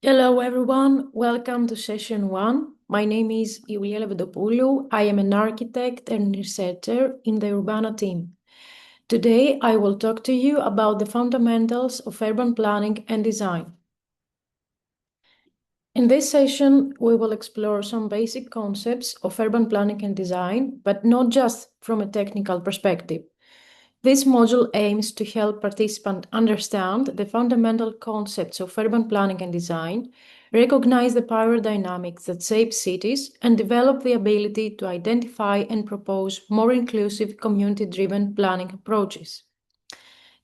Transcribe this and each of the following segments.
Hello, everyone. Welcome to session one. My name is Iulia Levedopoulou. I am an architect and researcher in the URBANA team. Today, I will talk to you about the fundamentals of urban planning and design. In this session, we will explore some basic concepts of urban planning and design, but not just from a technical perspective. This module aims to help participants understand the fundamental concepts of urban planning and design, recognize the power dynamics that shape cities, and develop the ability to identify and propose more inclusive, community-driven planning approaches.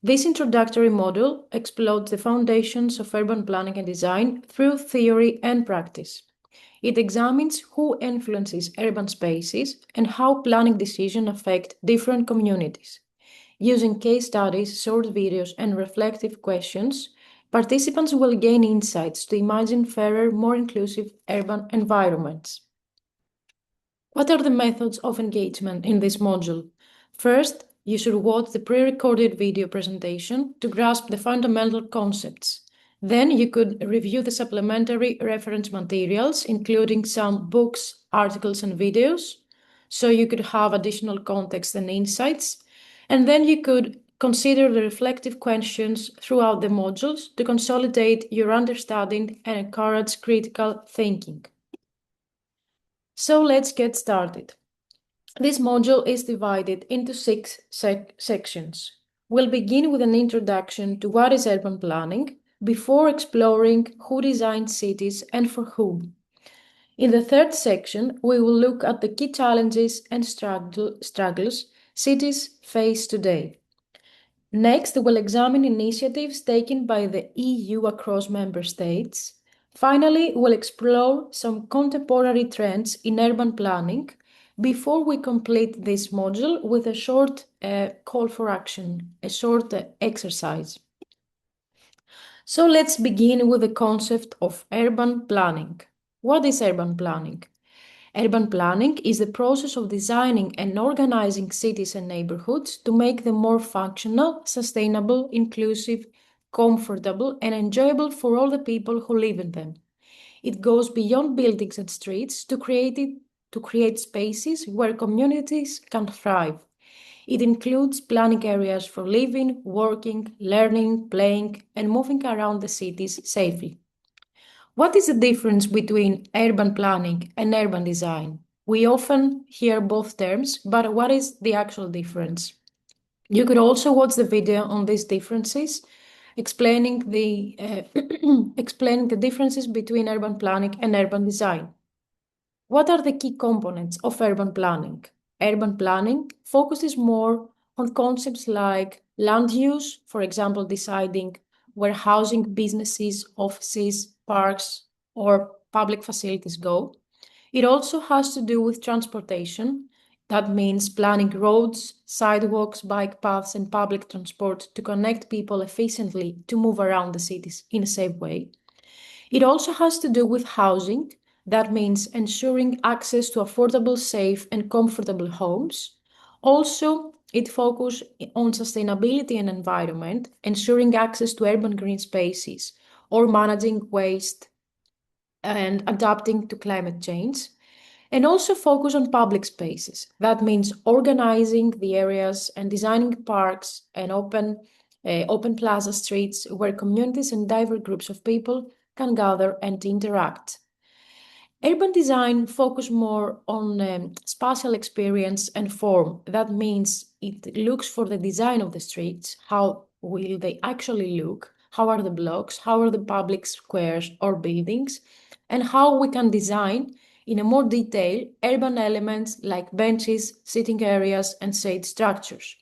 This introductory module explores the foundations of urban planning and design through theory and practice. It examines who influences urban spaces and how planning decisions affect different communities. Using case studies, short videos, and reflective questions, participants will gain insights to imagine fairer, more inclusive urban environments. What are the methods of engagement in this module? First, you should watch the pre-recorded video presentation to grasp the fundamental concepts. Then you could review the supplementary reference materials, including some books, articles, and videos, so you could have additional context and insights. And then you could consider the reflective questions throughout the modules to consolidate your understanding and encourage critical thinking. So let's get started. This module is divided into six sections. We'll begin with an introduction to what is urban planning before exploring who designs cities and for whom. In the third section, we will look at the key challenges and struggles cities face today. Next, we'll examine initiatives taken by the EU across member states. Finally, we'll explore some contemporary trends in urban planning before we complete this module with a short call for action, a short exercise. So let's begin with the concept of urban planning. What is urban planning? Urban planning is the process of designing and organizing cities and neighborhoods to make them more functional, sustainable, inclusive, comfortable, and enjoyable for all the people who live in them. It goes beyond buildings and streets to create spaces where communities can thrive. It includes planning areas for living, working, learning, playing, and moving around the cities safely. What is the difference between urban planning and urban design? We often hear both terms, but what is the actual difference? You could also watch the video on these differences, explaining the explaining the differences between urban planning and urban design. What are the key components of urban planning? Urban planning focuses more on concepts like land use, for example, deciding where housing, businesses, offices, parks, or public facilities go. It also has to do with transportation. That means planning roads, sidewalks, bike paths, and public transport to connect people efficiently to move around the cities in a safe way. It also has to do with housing. That means ensuring access to affordable, safe, and comfortable homes. Also, it focuses on sustainability and environment, ensuring access to urban green spaces or managing waste and adapting to climate change. And also focus on public spaces. That means organizing the areas and designing parks and open plaza streets where communities and diverse groups of people can gather and interact. Urban design focuses more on spatial experience and form. That means it looks for the design of the streets, how will they actually look, how are the blocks, how are the public squares or buildings, and how we can design in a more detail urban elements like benches, sitting areas, and shade structures.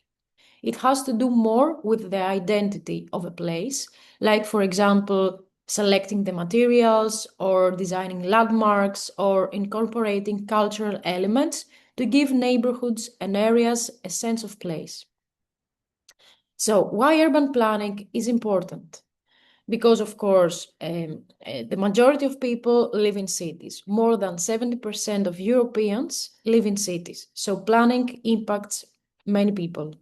It has to do more with the identity of a place, like, for example, selecting the materials or designing landmarks or incorporating cultural elements to give neighborhoods and areas a sense of place. So, why urban planning is important? Because, of course, the majority of people live in cities. More than 70% of Europeans live in cities. So planning impacts many people.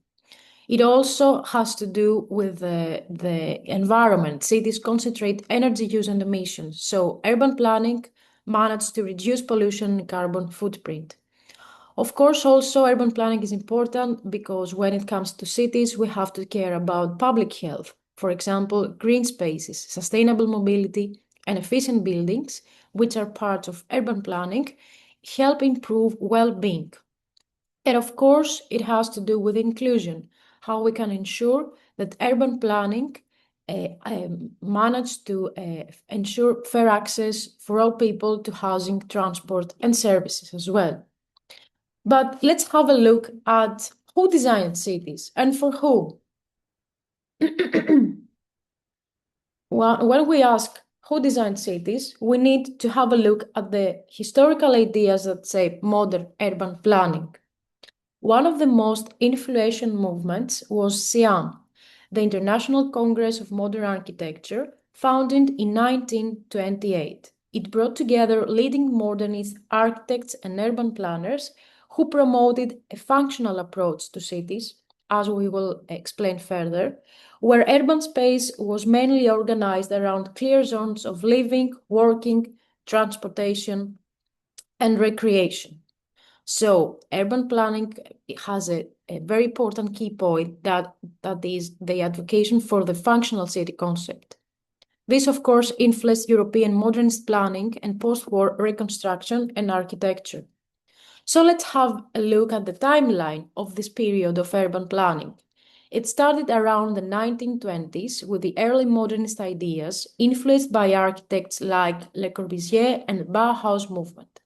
It also has to do with the environment. Cities concentrate energy use and emissions, so urban planning managed to reduce pollution and carbon footprint. Of course, also urban planning is important because when it comes to cities, we have to care about public health. For example, green spaces, sustainable mobility, and efficient buildings, which are part of urban planning, help improve well-being. And of course, it has to do with inclusion, how we can ensure that urban planning manage to ensure fair access for all people to housing, transport, and services as well. But let's have a look at who designed cities and for who. Well, when we ask who designed cities, we need to have a look at the historical ideas that shape modern urban planning. One of the most influential movements was CIAM, the International Congress of Modern Architecture, founded in 1928. It brought together leading modernist architects and urban planners who promoted a functional approach to cities, as we will explain further, where urban space was mainly organized around clear zones of living, working, transportation, and recreation. So urban planning has a very important key point that is the advocacy for the functional city concept. This, of course, influenced European modernist planning and post-war reconstruction and architecture. So let's have a look at the timeline of this period of urban planning. It started around the 1920s with the early modernist ideas influenced by architects like Le Corbusier and the Bauhaus movement.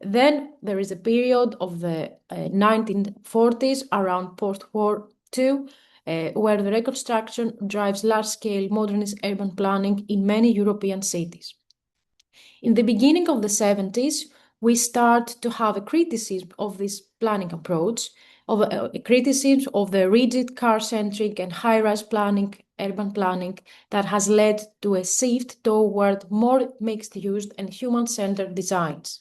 Then there is a period of the 1940s around post-war II, where the reconstruction drives large-scale modernist urban planning in many European cities. In the beginning of the 70s, we start to have a criticism of this planning approach, of a criticism of the rigid car-centric and high-rise planning, urban planning that has led to a shift toward more mixed-use and human-centered designs.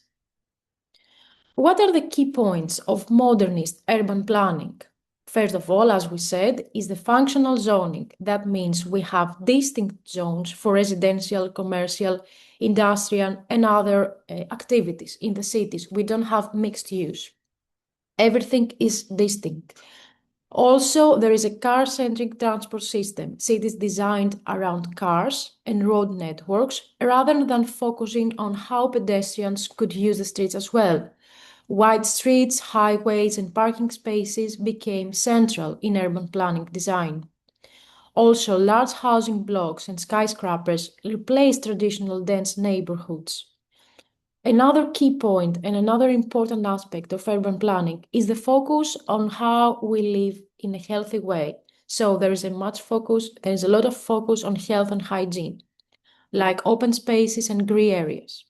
What are the key points of modernist urban planning? First of all, as we said, is the functional zoning. That means we have distinct zones for residential, commercial, industrial, and other activities in the cities. We don't have mixed use. Everything is distinct. Also, there is a car-centric transport system. Cities designed around cars and road networks rather than focusing on how pedestrians could use the streets as well. Wide streets, highways, and parking spaces became central in urban planning design. Also, large housing blocks and skyscrapers replaced traditional dense neighborhoods. Another key point and another important aspect of urban planning is the focus on how we live in a healthy way. So there is a lot of focus on health and hygiene, like open spaces and green areas.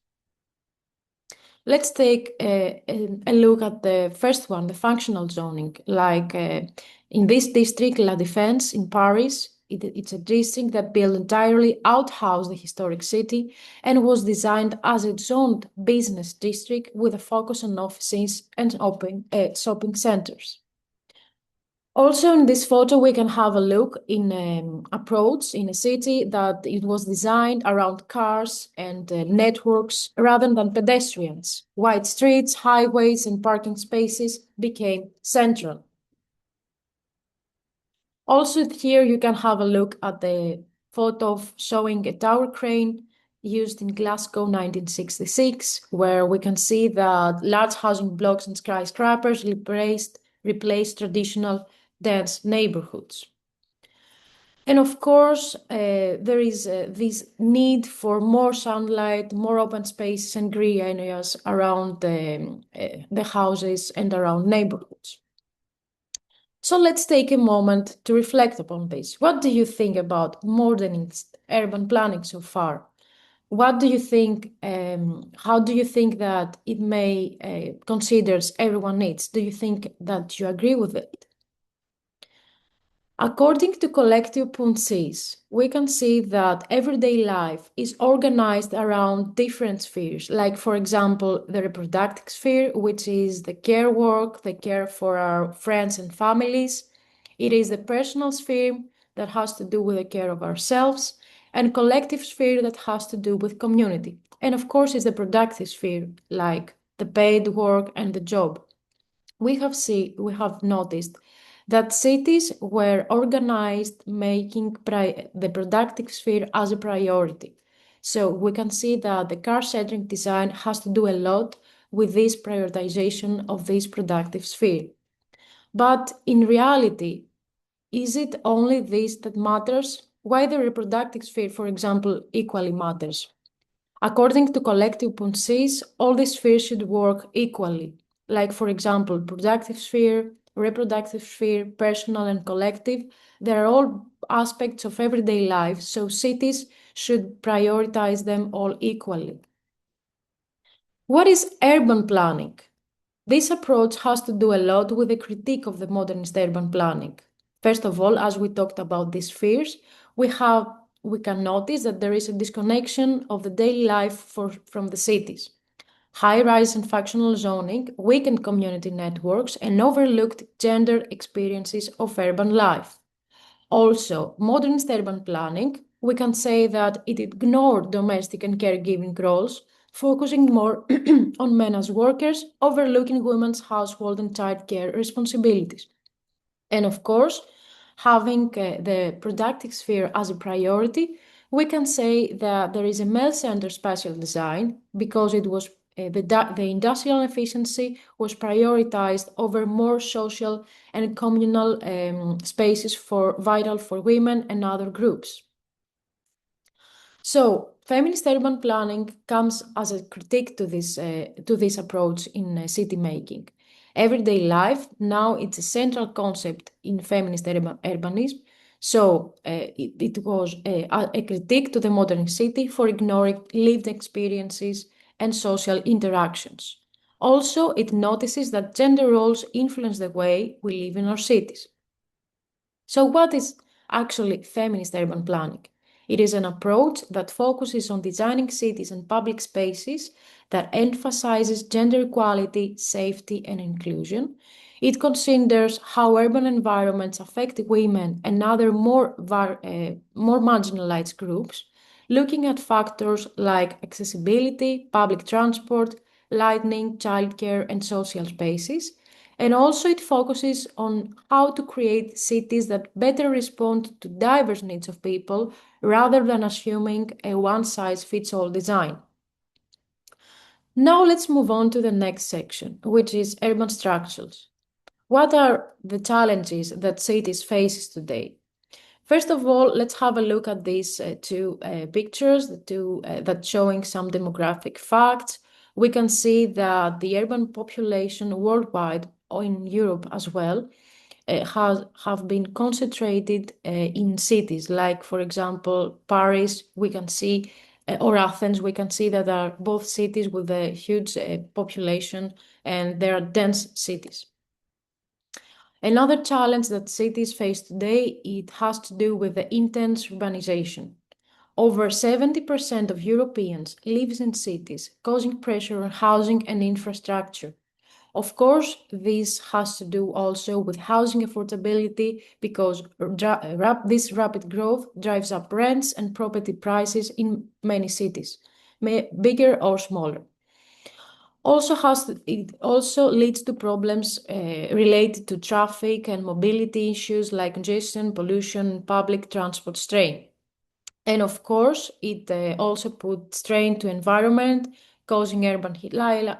Let's take a look at the first one, the functional zoning. Like in this district, La Défense in Paris, it's a district that built entirely outhoused the historic city and was designed as a zoned business district with a focus on offices and shopping centers. Also, in this photo, we can have a look in approach in a city that it was designed around cars and networks rather than pedestrians. Wide streets, highways, and parking spaces became central. Also, here you can have a look at the photo showing a tower crane used in Glasgow 1966, where we can see that large housing blocks and skyscrapers replaced traditional dense neighborhoods. And of course, there is this need for more sunlight, more open spaces and green areas around the houses and around neighborhoods. So let's take a moment to reflect upon this. What do you think about modernist urban planning so far? What do you think, how do you think that it may considers everyone needs? Do you think that you agree with it? According to collective.cis, we can see that everyday life is organized around different spheres, like, for example, the reproductive sphere, which is the care work, the care for our friends and families, It is the personal sphere that has to do with the care of ourselves, and collective sphere that has to do with community. And of course, it's the productive sphere, like the paid work and the job. We have noticed that cities were organized making the productive sphere as a priority. So we can see that the car-centric design has to do a lot with this prioritization of this productive sphere. But in reality, is it only this that matters? Why the reproductive sphere, for example, equally matters? According to collective policies, all these spheres should work equally. Like, for example, productive sphere, reproductive sphere, personal and collective. They are all aspects of everyday life, so cities should prioritize them all equally. What is urban planning? This approach has to do a lot with the critique of the modernist urban planning. First of all, as we talked about these spheres, we can notice that there is a disconnection of the daily life from the cities. High-rise and factional zoning weakened community networks and overlooked gender experiences of urban life. Also, modernist urban planning, we can say that it ignored domestic and caregiving roles, focusing more on men as workers, overlooking women's household and childcare responsibilities. And of course, having the productive sphere as a priority, we can say that there is a male-centered spatial design because it was the industrial efficiency was prioritized over more social and communal spaces vital for women and other groups. So, feminist urban planning comes as a critique to this approach in city making. Everyday life now it's a central concept in feminist urbanism. So it was a critique to the modern city for ignoring lived experiences and social interactions. Also, it notices that gender roles influence the way we live in our cities. So, what is actually feminist urban planning? It is an approach that focuses on designing cities and public spaces that emphasizes gender equality, safety, and inclusion. It considers how urban environments affect women and other more marginalized groups, looking at factors like accessibility, public transport, lighting, childcare, and social spaces. And also it focuses on how to create cities that better respond to diverse needs of people rather than assuming a one-size-fits-all design. Now let's move on to the next section, which is urban structures. What are the challenges that cities face today? First of all, let's have a look at these two pictures, the two that showing some demographic facts. We can see that the urban population worldwide, or in Europe as well, have been concentrated in cities, like, for example, Paris, we can see, or Athens, we can see that are both cities with a huge population and they are dense cities. Another challenge that cities face today, it has to do with the intense urbanization. Over 70% of Europeans lives in cities, causing pressure on housing and infrastructure. Of course, this has to do also with housing affordability because this rapid growth drives up rents and property prices in many cities, bigger or smaller. It also leads to problems related to traffic and mobility issues like congestion, pollution, public transport strain. And of course, it also puts strain to environment, causing urban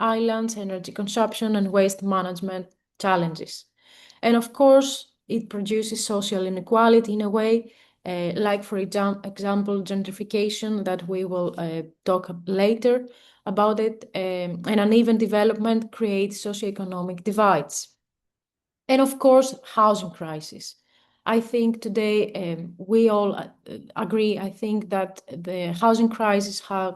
islands, energy consumption, and waste management challenges. And of course, it produces social inequality in a way, like, for example, gentrification, that we will talk later about it, and uneven development creates socioeconomic divides. And of course, housing crisis. I think today we all agree. I think that the housing crisis have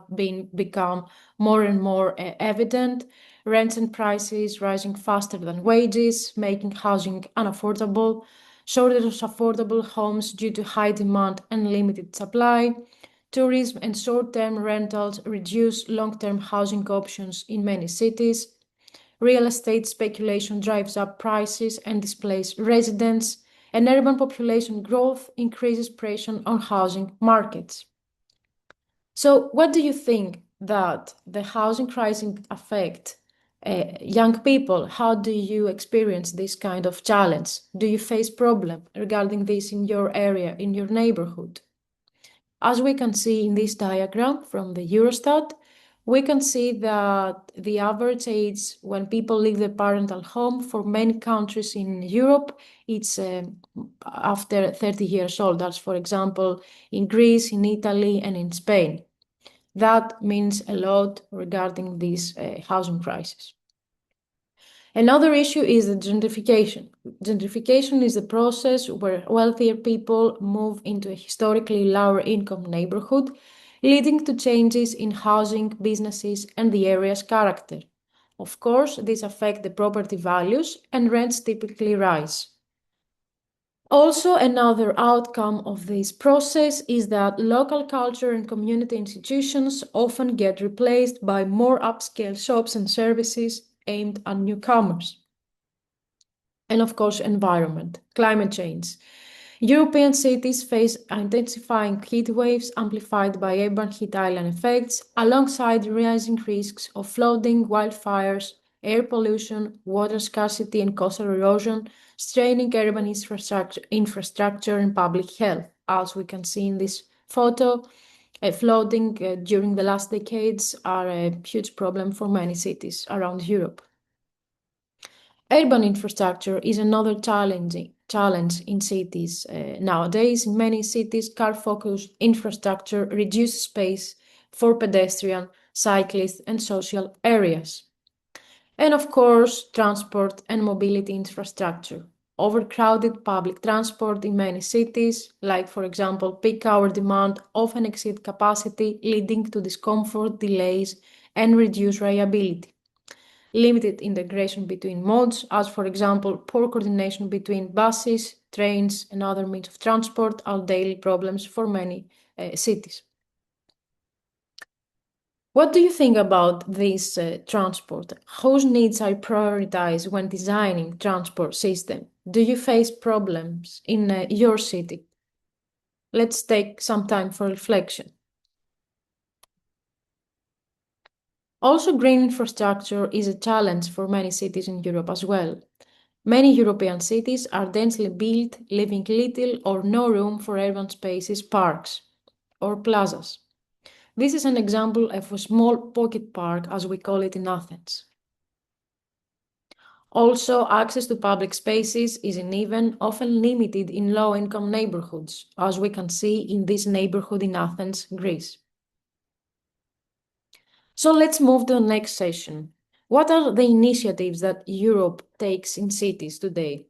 become more and more evident. Rents and prices rising faster than wages, making housing unaffordable. Shortage of affordable homes due to high demand and limited supply. Tourism and short-term rentals reduce long-term housing options in many cities. Real estate speculation drives up prices and displaces residents, and urban population growth increases pressure on housing markets. So what do you think that the housing crisis affect young people? How do you experience this kind of challenge? Do you face problem regarding this in your area, in your neighborhood? As we can see in this diagram from the Eurostat, we can see that the average age when people leave the parental home for many countries in Europe, it's after 30 years old. As for example, in Greece, in Italy, and in Spain. That means a lot regarding this housing crisis. Another issue is the gentrification. Gentrification is the process where wealthier people move into a historically lower income neighborhood, leading to changes in housing, businesses, and the area's character. Of course, this affects the property values and rents typically rise. Also, another outcome of this process is that local culture and community institutions often get replaced by more upscale shops and services aimed at newcomers. And of course, environment, climate change. European cities face intensifying heat waves amplified by urban heat island effects, alongside rising risks of flooding, wildfires, air pollution, water scarcity, and coastal erosion, straining urban infrastructure and public health. As we can see in this photo, flooding during the last decades are a huge problem for many cities around Europe. Urban infrastructure is another challenge in cities. Nowadays, in many cities, car-focused infrastructure reduces space for pedestrian, cyclists, and social areas. And of course, transport and mobility infrastructure. Overcrowded public transport in many cities, like for example, peak hour demand, often exceed capacity, leading to discomfort, delays, and reduced reliability. Limited integration between modes, as for example, poor coordination between buses, trains, and other means of transport, are daily problems for many cities. What do you think about this transport? Whose needs are prioritized when designing transport system? Do you face problems in your city? Let's take some time for reflection. Also, green infrastructure is a challenge for many cities in Europe as well. Many European cities are densely built, leaving little or no room for urban spaces, parks, or plazas. This is an example of a small pocket park, as we call it in Athens. Also, access to public spaces is uneven, often limited in low-income neighborhoods, as we can see in this neighborhood in Athens, Greece. So let's move to the next session. What are the initiatives that Europe takes in cities today?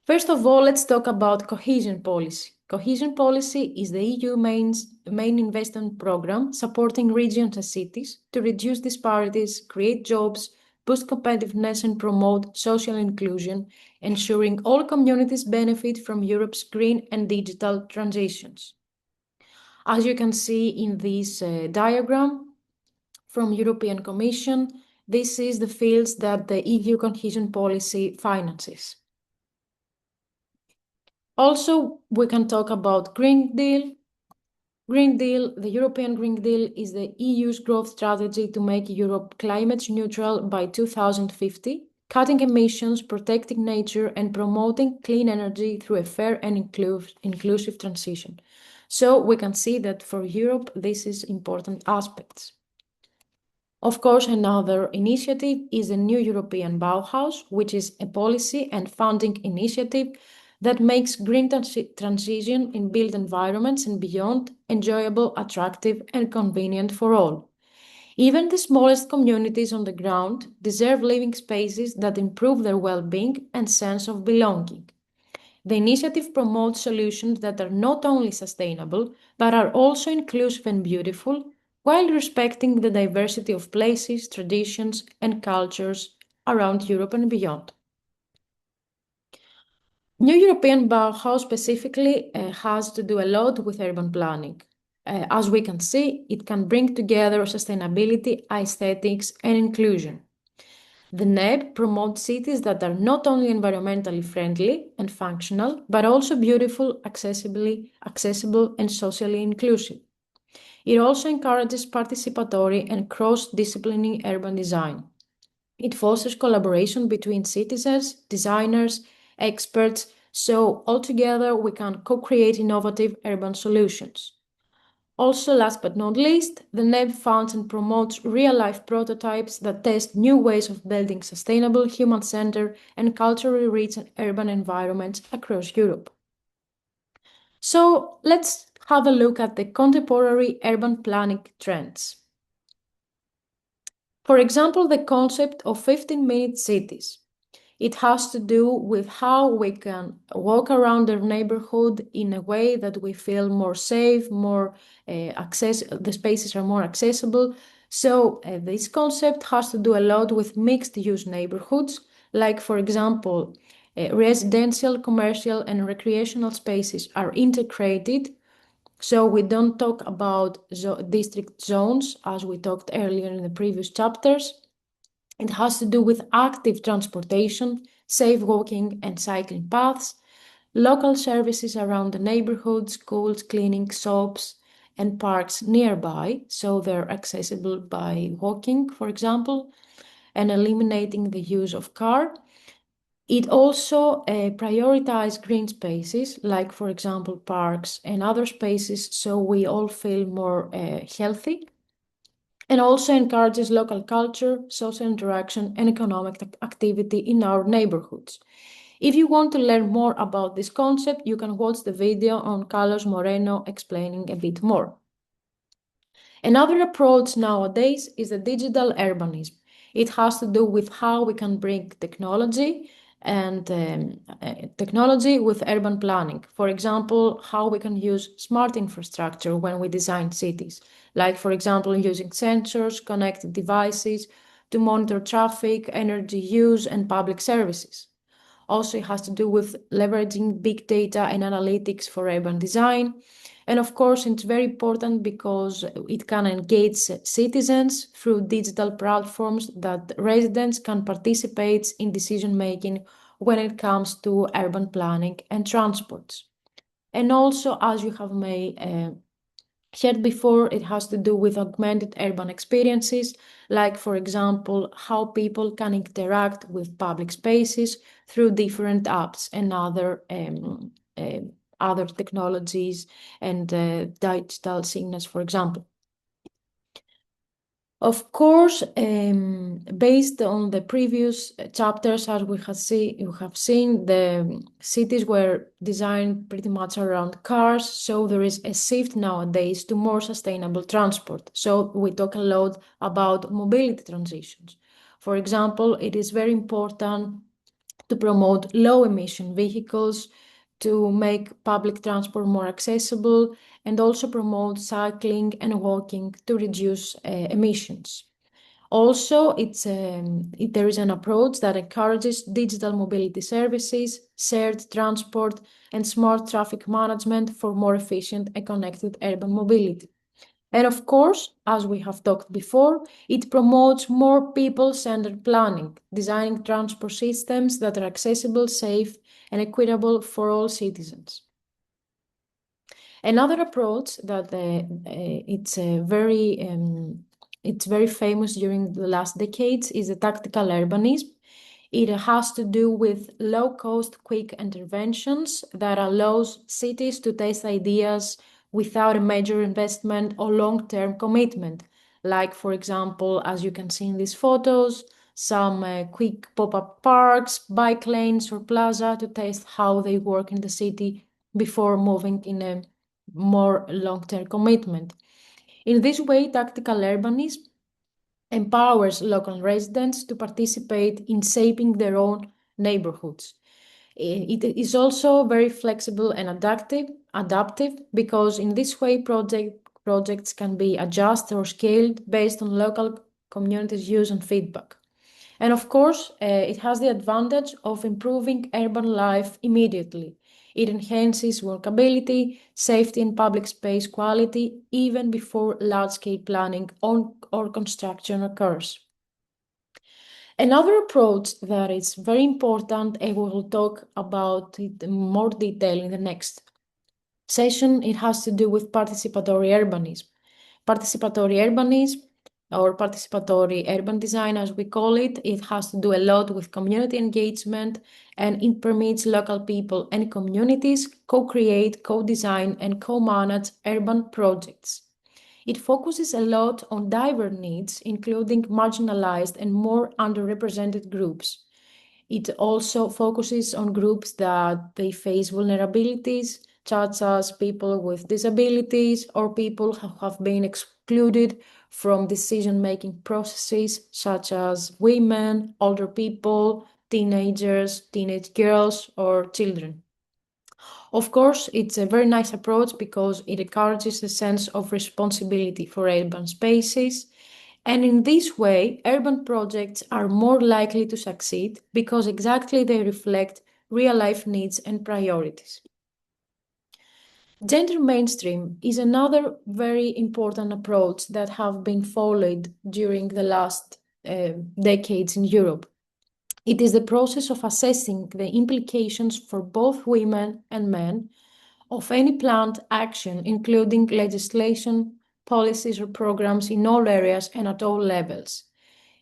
First of all, let's talk about cohesion policy. Cohesion policy is the EU main investment program supporting regions and cities to reduce disparities, create jobs, boost competitiveness, and promote social inclusion, ensuring all communities benefit from Europe's green and digital transitions. As you can see in this diagram from European Commission, this is the fields that the EU cohesion policy finances. Also, we can talk about Green Deal. Green Deal, the European Green Deal is the EU's growth strategy to make Europe climate neutral by 2050, cutting emissions, protecting nature, and promoting clean energy through a fair and inclusive transition. So we can see that for Europe, this is important aspects. Of course, another initiative is the new European Bauhaus, which is a policy and funding initiative that makes green transition in built environments and beyond enjoyable, attractive, and convenient for all. Even the smallest communities on the ground deserve living spaces that improve their well-being and sense of belonging. The initiative promotes solutions that are not only sustainable, but are also inclusive and beautiful, while respecting the diversity of places, traditions, and cultures around Europe and beyond. New European Bauhaus specifically has to do a lot with urban planning. As we can see, it can bring together sustainability, aesthetics, and inclusion. The NEB promotes cities that are not only environmentally friendly and functional, but also beautiful, accessible, and socially inclusive. It also encourages participatory and cross-disciplining urban design. It fosters collaboration between citizens, designers, experts, so altogether we can co-create innovative urban solutions. Also, last but not least, the NEB funds and promotes real-life prototypes that test new ways of building sustainable, human-centered, and culturally rich urban environments across Europe. So, let's have a look at the contemporary urban planning trends. For example, the concept of 15-minute cities. It has to do with how we can walk around our neighborhood in a way that we feel more safe, the spaces are more accessible. So this concept has to do a lot with mixed-use neighborhoods, like for example, residential, commercial, and recreational spaces are integrated. So we don't talk about district zones as we talked earlier in the previous chapters. It has to do with active transportation, safe walking and cycling paths, local services around the neighborhood, schools, clinics, shops, and parks nearby, so they're accessible by walking, for example, and eliminating the use of car. It also prioritizes green spaces, like, for example, parks and other spaces, so we all feel more healthy, and also encourages local culture, social interaction, and economic activity in our neighborhoods. If you want to learn more about this concept, you can watch the video on Carlos Moreno explaining a bit more. Another approach nowadays is the digital urbanism. It has to do with how we can bring technology and technology with urban planning. For example, how we can use smart infrastructure when we design cities, like for example, using sensors, connected devices to monitor traffic, energy use, and public services. Also, it has to do with leveraging big data and analytics for urban design. And of course, it's very important because it can engage citizens through digital platforms that residents can participate in decision making when it comes to urban planning and transports. And also, as you have heard before, it has to do with augmented urban experiences, like, for example, how people can interact with public spaces through different apps and other technologies and digital signals, for example. Of course, based on the previous chapters, as you have seen, the cities were designed pretty much around cars, so there is a shift nowadays to more sustainable transport. So we talk a lot about mobility transitions. For example, it is very important to promote low-emission vehicles, to make public transport more accessible, and also promote cycling and walking to reduce emissions. Also, there is an approach that encourages digital mobility services, shared transport, and smart traffic management for more efficient and connected urban mobility. And of course, as we have talked before, it promotes more people-centered planning, designing transport systems that are accessible, safe, and equitable for all citizens. Another approach that it's very famous during the last decades is the tactical urbanism. It has to do with low-cost, quick interventions that allows cities to test ideas without a major investment or long-term commitment. Like, for example, as you can see in these photos, some quick pop-up parks, bike lanes, or plaza to test how they work in the city before moving in a more long-term commitment. In this way, tactical urbanism empowers local residents to participate in shaping their own neighborhoods. It is also very flexible and adaptive because in this way projects can be adjusted or scaled based on local communities' use and feedback. And of course, it has the advantage of improving urban life immediately. It enhances walkability, safety, and public space quality even before large-scale planning or construction occurs. Another approach that is very important, and we will talk about it in more detail in the next session, it has to do with participatory urbanism. Participatory urbanism, or participatory urban design as we call it, it has to do a lot with community engagement, and it permits local people and communities co-create, co-design, and co-manage urban projects. It focuses a lot on diverse needs, including marginalized and more underrepresented groups. It also focuses on groups that they face vulnerabilities, such as people with disabilities or people who have been excluded from decision-making processes, such as women, older people, teenagers, teenage girls, or children. Of course, it's a very nice approach because it encourages a sense of responsibility for urban spaces. And in this way, urban projects are more likely to succeed because exactly they reflect real life needs and priorities. Gender mainstream is another very important approach that have been followed during the last decades in Europe. It is the process of assessing the implications for both women and men of any planned action, including legislation, policies, or programs in all areas and at all levels.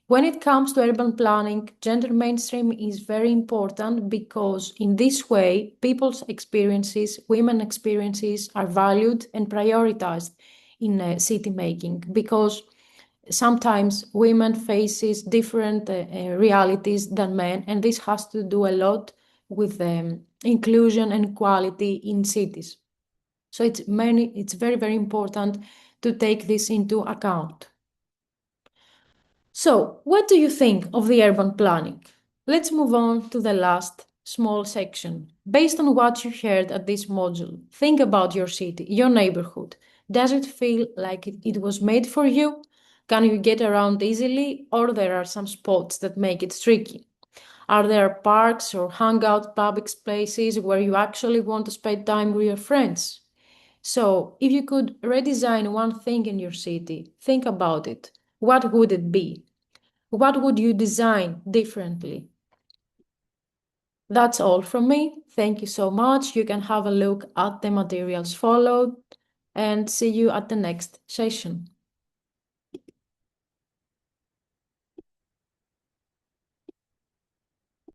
When it comes to urban planning, gender mainstream is very important because in this way, people's experiences, women's experiences are valued and prioritized in city making because sometimes women faces different realities than men, and this has to do a lot with inclusion and equality in cities. So it's very, very important to take this into account. So, what do you think of the urban planning? Let's move on to the last small section. Based on what you heard at this module, think about your city, your neighborhood. Does it feel like it was made for you? Can you get around easily, or there are some spots that make it tricky? Are there parks or hangout public places where you actually want to spend time with your friends? So, if you could redesign one thing in your city, think about it. What would it be? What would you design differently? That's all from me. Thank you so much. You can have a look at the materials followed and see you at the next session.